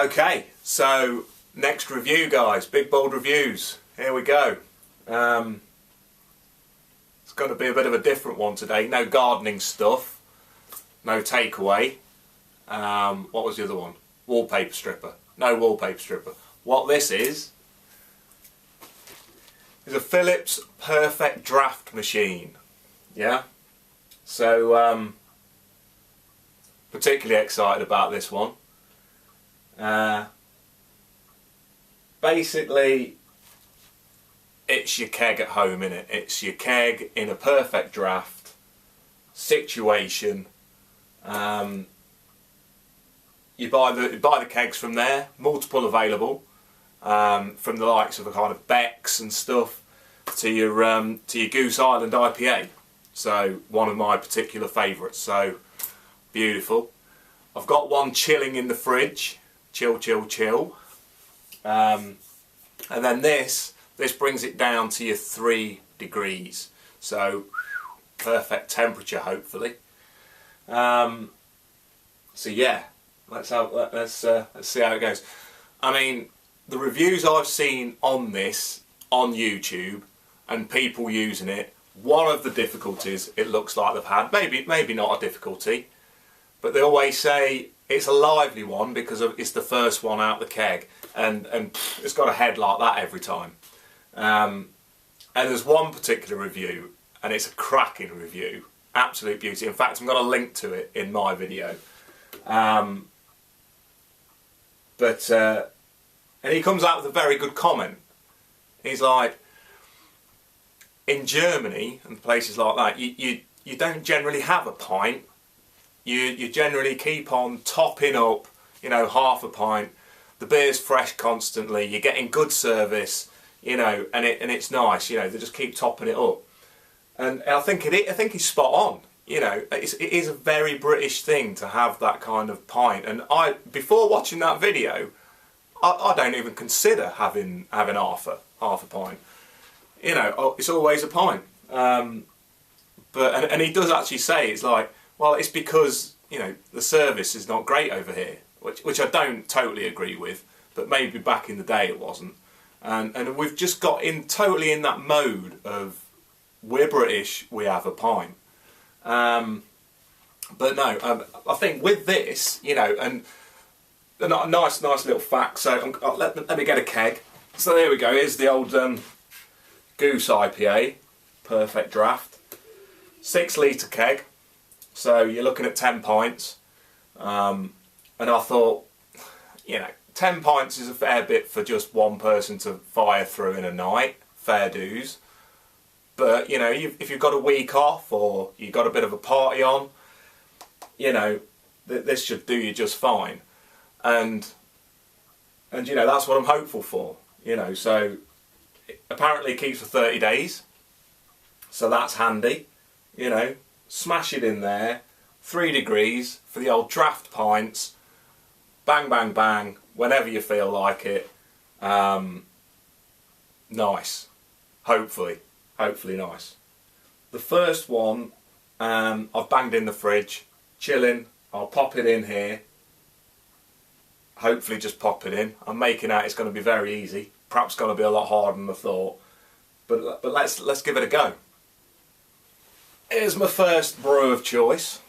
Okay, so next review, guys. Big bold reviews. Here we go. It's going to be a bit of a different one today. No gardening stuff. No takeaway. What was the other one? Wallpaper stripper. No wallpaper stripper. What this is a Philips PerfectDraft machine. Yeah? So, particularly excited about this one. Basically, it's your keg at home, innit? It's your keg in a PerfectDraft situation. You buy the kegs from there, multiple available, from the likes of a kind of Beck's and stuff to your Goose Island IPA. So one of my particular favourites. So beautiful. I've got one chilling in the fridge. Chill, chill, chill. And then this brings it down to your 3 degrees. So perfect temperature, hopefully. So yeah, let's see how it goes. I mean, the reviews I've seen on this on YouTube and people using it, one of the difficulties it looks like they've had, maybe not a difficulty, but they always say it's a lively one because it's the first one out the keg, and it's got a head like that every time. And there's one particular review, and it's a cracking review, absolute beauty. In fact, I'm going to link to it in my video. And he comes out with a very good comment. He's like, in Germany and places like that, you don't generally have a pint. You generally keep on topping up, you know, half a pint. The beer's fresh constantly. You're getting good service, you know, and it's nice. You know, they just keep topping it up. And I think he's spot on. You know, it is a very British thing to have that kind of pint. And before watching that video, I don't even consider having half a pint. You know, it's always a pint. And he does actually say, it's like, well, it's because, you know, the service is not great over here, which I don't totally agree with, but maybe back in the day it wasn't. And we've just got totally in that mode of, we're British, we have a pint. But no, I think with this, you know, and a nice little fact. So let me get a keg. So there we go. Here's the old Goose IPA, PerfectDraft, 6 litre keg. So you're looking at 10 pints. And I thought, you know, 10 pints is a fair bit for just one person to fire through in a night. Fair dues. But, you know, if you've got a week off or you've got a bit of a party on, you know, this should do you just fine. And you know, that's what I'm hopeful for. You know, so apparently it keeps for 30 days. So that's handy. You know, smash it in there. 3 degrees for the old draft pints. Bang, bang, bang. Whenever you feel like it. Nice. Hopefully nice. The first one, I've banged in the fridge, chilling. I'll pop it in here. Hopefully just pop it in. I'm making out it's going to be very easy. Perhaps going to be a lot harder than I thought. But let's give it a go. Here's my first brew of choice.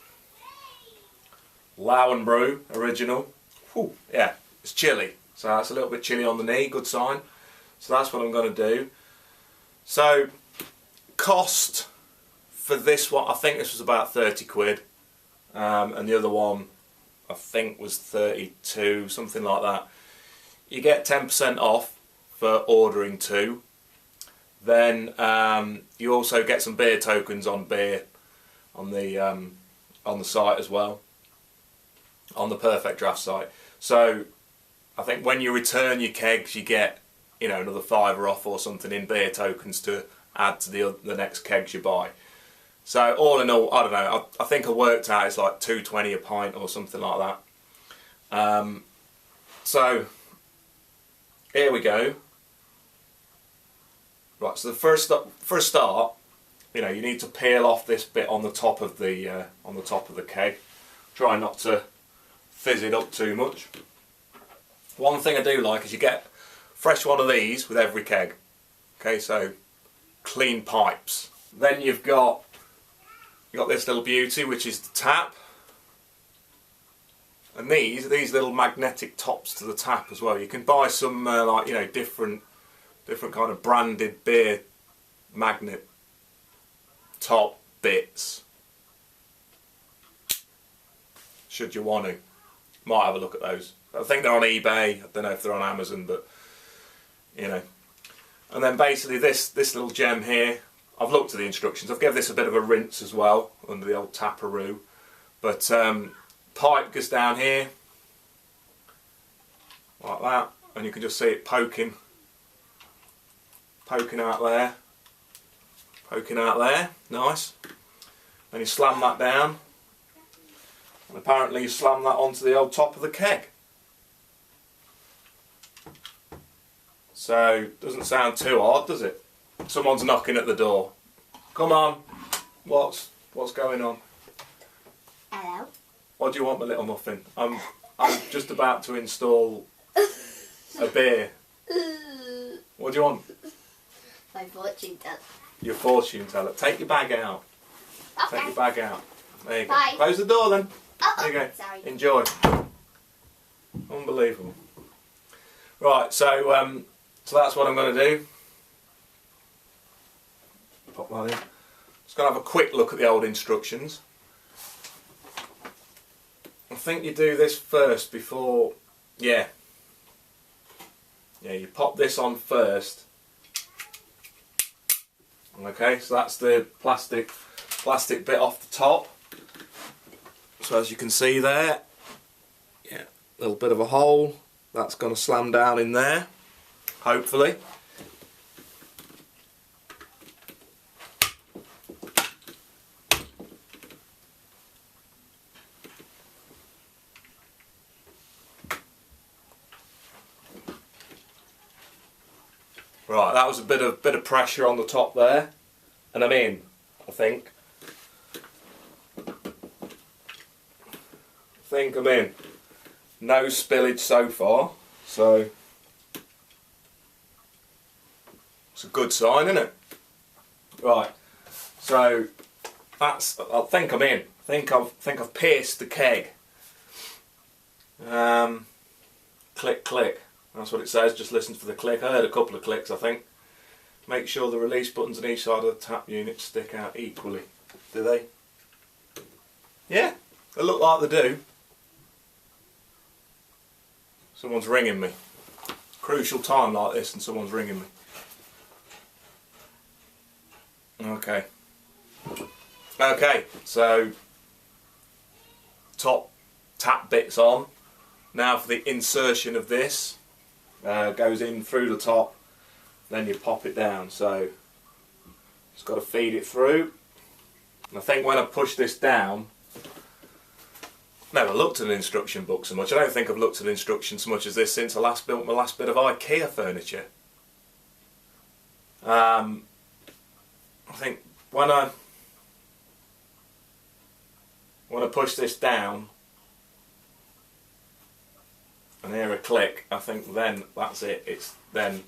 Brew original. Whew, yeah, it's chilly. So that's a little bit chilly on the knee, good sign. So that's what I'm going to do. So cost for this one, I think this was about 30 quid, and the other one I think was 32, something like that. You get 10% off for ordering 2. Then you also get some beer tokens on beer on the site as well, on the PerfectDraft site. So I think when you return your kegs, you get, you know, another £5 off or something in beer tokens to add to the next kegs you buy. So all in all, I don't know, I think I worked out it's like £2.20 a pint or something like that. So here we go. Right, so the first start, you know, you need to peel off this bit on the top of the keg. Try not to fizz it up too much. One thing I do like is you get fresh one of these with every keg. Okay, so clean pipes. Then you've got this little beauty, which is the tap. And these little magnetic tops to the tap as well. You can buy some like, you know, different kind of branded beer magnet top bits. Should you want to. Might have a look at those. I think they're on eBay. I don't know if they're on Amazon, but you know. And then basically this little gem here, I've looked at the instructions. I've given this a bit of a rinse as well under the old taparoo. But pipe goes down here like that, and you can just see it poking out there, nice. Then you slam that down, and apparently you slam that onto the old top of the keg. So doesn't sound too hard, does it? Someone's knocking at the door. Come on, what's going on? Hello. What do you want, my little muffin? I'm just about to install a beer. What do you want? My fortune teller. Your fortune teller. Take your bag out. Okay. Take your bag out. There you go. Bye. Close the door then. There you go. Sorry. Enjoy. Unbelievable. Right, so that's what I'm going to do. Pop that in. Just going to have a quick look at the old instructions. I think you do this first before, yeah, you pop this on first. Okay, so that's the plastic bit off the top. So as you can see there, yeah, a little bit of a hole. That's going to slam down in there, hopefully. Right, that was a bit of pressure on the top there, and I'm in, I think. I'm in. No spillage so far, so it's a good sign, isn't it? Right, so that's. I think I'm in. I think I've pierced the keg. Click, click. That's what it says. Just listen for the click. I heard a couple of clicks, I think. Make sure the release buttons on each side of the tap unit stick out equally. Do they? Yeah, they look like they do. Someone's ringing me. Crucial time like this and someone's ringing me. Okay. Okay, so top tap bit's on. Now for the insertion of this. Goes in through the top, then you pop it down. So just got to feed it through. And I think when I push this down, I've never looked at an instruction book so much. I don't think I've looked at instructions so much as this since I last built my last bit of IKEA furniture. I think when I push this down and hear a click, I think then that's it. It's then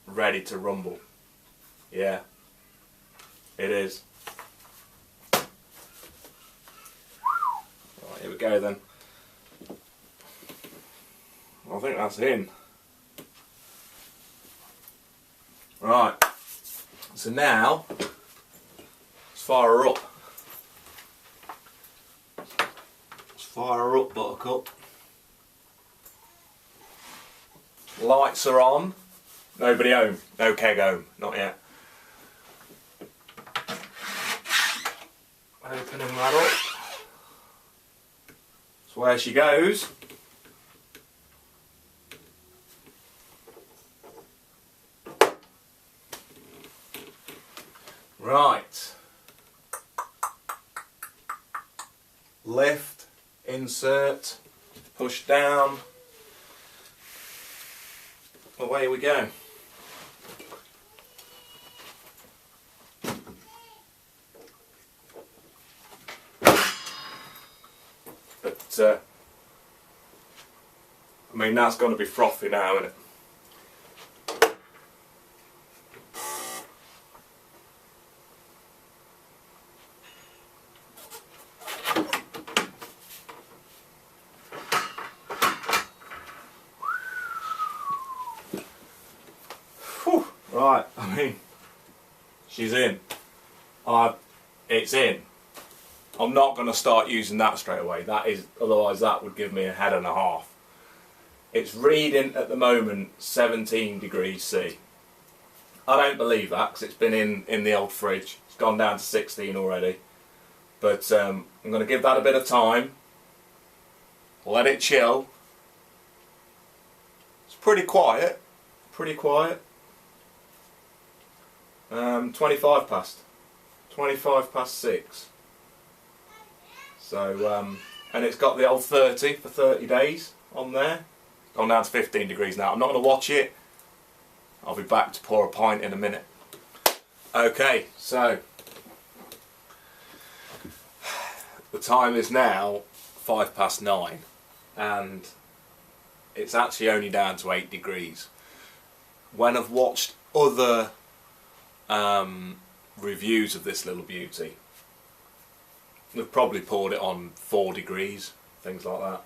ready to rumble. Yeah, it is. Right, here we go then. I think that's in. Right, so now let's fire her up. Let's fire her up, Buttercup. Lights are on. Nobody home. No keg home. Not yet. Opening that up. So where she goes. Right. Lift, insert, push down. Away we go. But I mean, that's going to be frothy now, isn't it? Whew. Right, I mean, she's in. It's in. I'm not going to start using that straight away. Otherwise that would give me a head and a half. It's reading at the moment 17 degrees C. I don't believe that because it's been in the old fridge. It's gone down to 16 already. But I'm going to give that a bit of time. Let it chill. It's pretty quiet. Pretty quiet. 25 past 6. So, and it's got the old 30 for 30 days on there. It's gone down to 15 degrees now. I'm not going to watch it. I'll be back to pour a pint in a minute. Okay, so the time is now 5 past 9 and it's actually only down to 8 degrees. When I've watched other reviews of this little beauty, they've probably poured it on 4 degrees, things like that.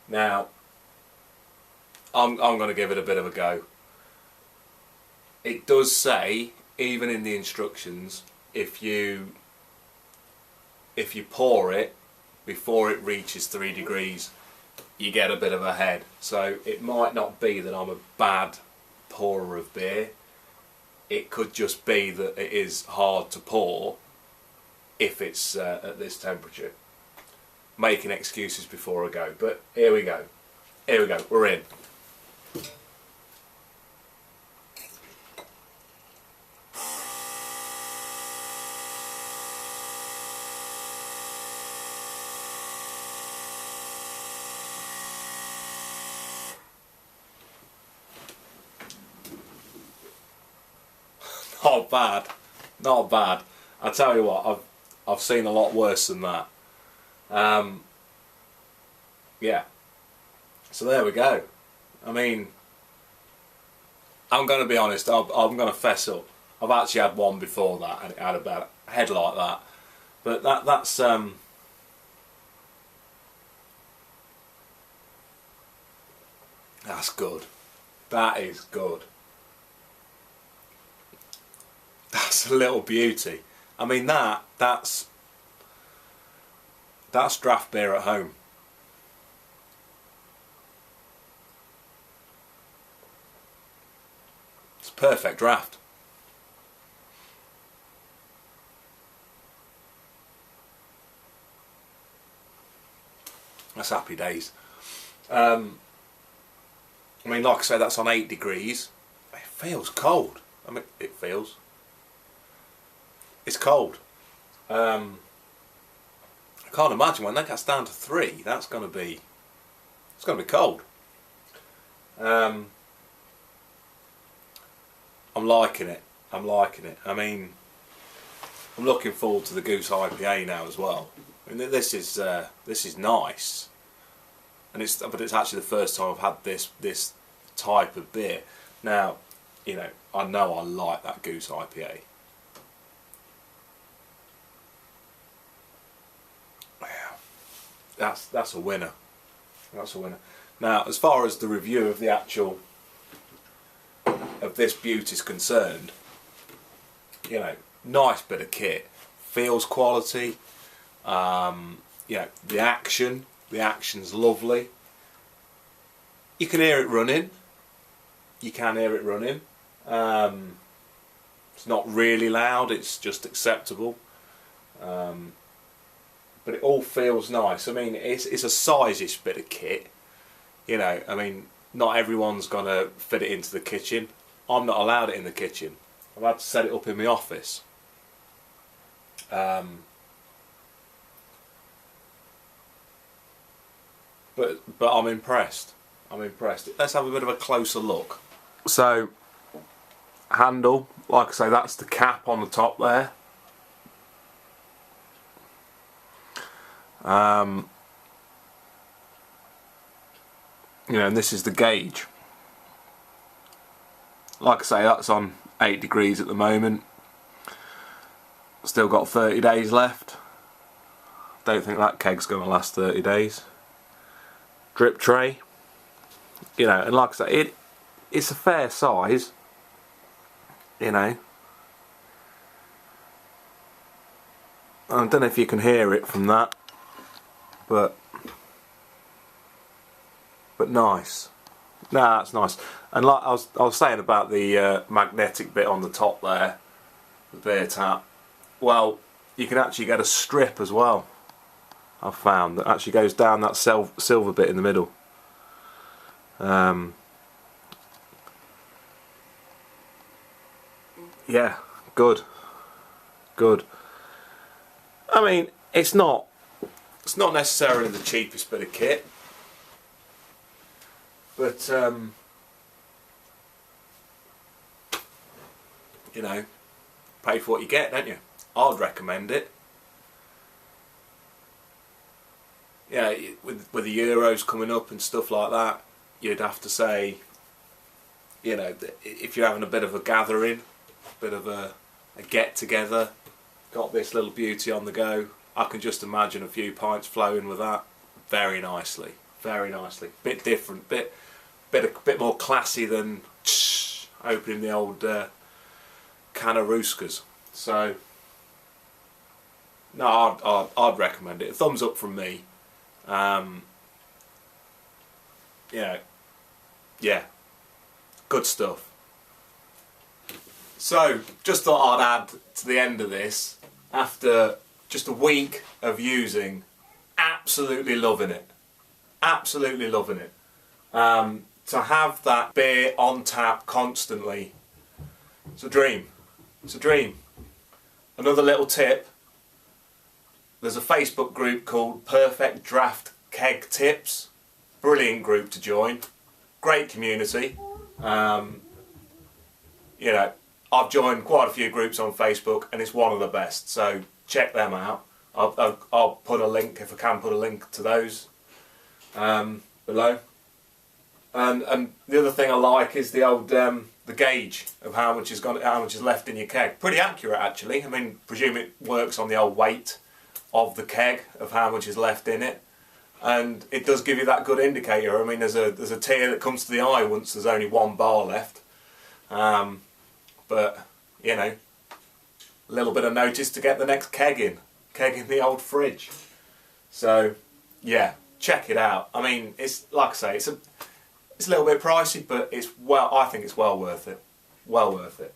Now, I'm going to give it a bit of a go. It does say, even in the instructions, if you pour it before it reaches 3 degrees, you get a bit of a head. So it might not be that I'm a bad pourer of beer. It could just be that it is hard to pour if it's at this temperature. Making excuses before I go, but here we go. Here we go, we're in. Not bad, not bad. I tell you what, I've seen a lot worse than that. Yeah. So there we go. I mean, I'm going to be honest. I'm going to fess up. I've actually had one before that, and it had about a head like that. But that's good. That is good. That's a little beauty. I mean that's draft beer at home. It's a perfect draft. That's happy days. I mean, like I say, that's on 8 degrees. It feels cold. I mean, it's cold. I can't imagine when that gets down to 3. It's going to be cold. I'm liking it. I'm liking it. I mean, I'm looking forward to the Goose IPA now as well. I mean, this is nice, but it's actually the first time I've had this type of beer. Now, you know I like that Goose IPA. That's a winner. That's a winner. Now, as far as the review of the actual of this beauty is concerned, you know, nice bit of kit, feels quality. You know, the action's lovely. You can hear it running. You can hear it running. It's not really loud. It's just acceptable. But it all feels nice. I mean, it's a size-ish bit of kit. You know, I mean, not everyone's gonna fit it into the kitchen. I'm not allowed it in the kitchen. I've had to set it up in my office. But I'm impressed. I'm impressed. Let's have a bit of a closer look. So, handle, like I say, that's the cap on the top there. You know, and this is the gauge. Like I say, that's on 8 degrees at the moment. Still got 30 days left. Don't think that keg's going to last 30 days. Drip tray. You know, and like I say, it's a fair size. You know. I don't know if you can hear it from that, but nice. Nah, that's nice. And like I was saying about the magnetic bit on the top there, the beer tap. Well, you can actually get a strip as well. I've found that actually goes down that silver bit in the middle. Yeah, good. I mean, it's not necessarily the cheapest bit of kit, but you know, pay for what you get, don't you? I'd recommend it. Yeah, with the Euros coming up and stuff like that, you'd have to say, you know, if you're having a bit of a gathering, a bit of a get together, got this little beauty on the go, I can just imagine a few pints flowing with that very nicely, very nicely. Bit different, bit more classy than opening the old can of Rooskas. So no, I'd recommend it. A thumbs up from me. You know, yeah, good stuff. So, just thought I'd add to the end of this, after just a week of using, absolutely loving it. Absolutely loving it. To have that beer on tap constantly, it's a dream. It's a dream. Another little tip, there's a Facebook group called PerfectDraft Keg Tips. Brilliant group to join. Great community. You know, I've joined quite a few groups on Facebook and it's one of the best, so check them out. I'll put a link, if I can put a link to those below. And the other thing I like is the old the gauge of how much is left in your keg. Pretty accurate actually. I mean, presume it works on the old weight of the keg of how much is left in it, and it does give you that good indicator. I mean, there's a tear that comes to the eye once there's only 1 bar left, but you know, a little bit of notice to get the next keg in the old fridge. So yeah, check it out. I mean, it's like I say, it's a little bit pricey, but I think it's well worth it. Well worth it.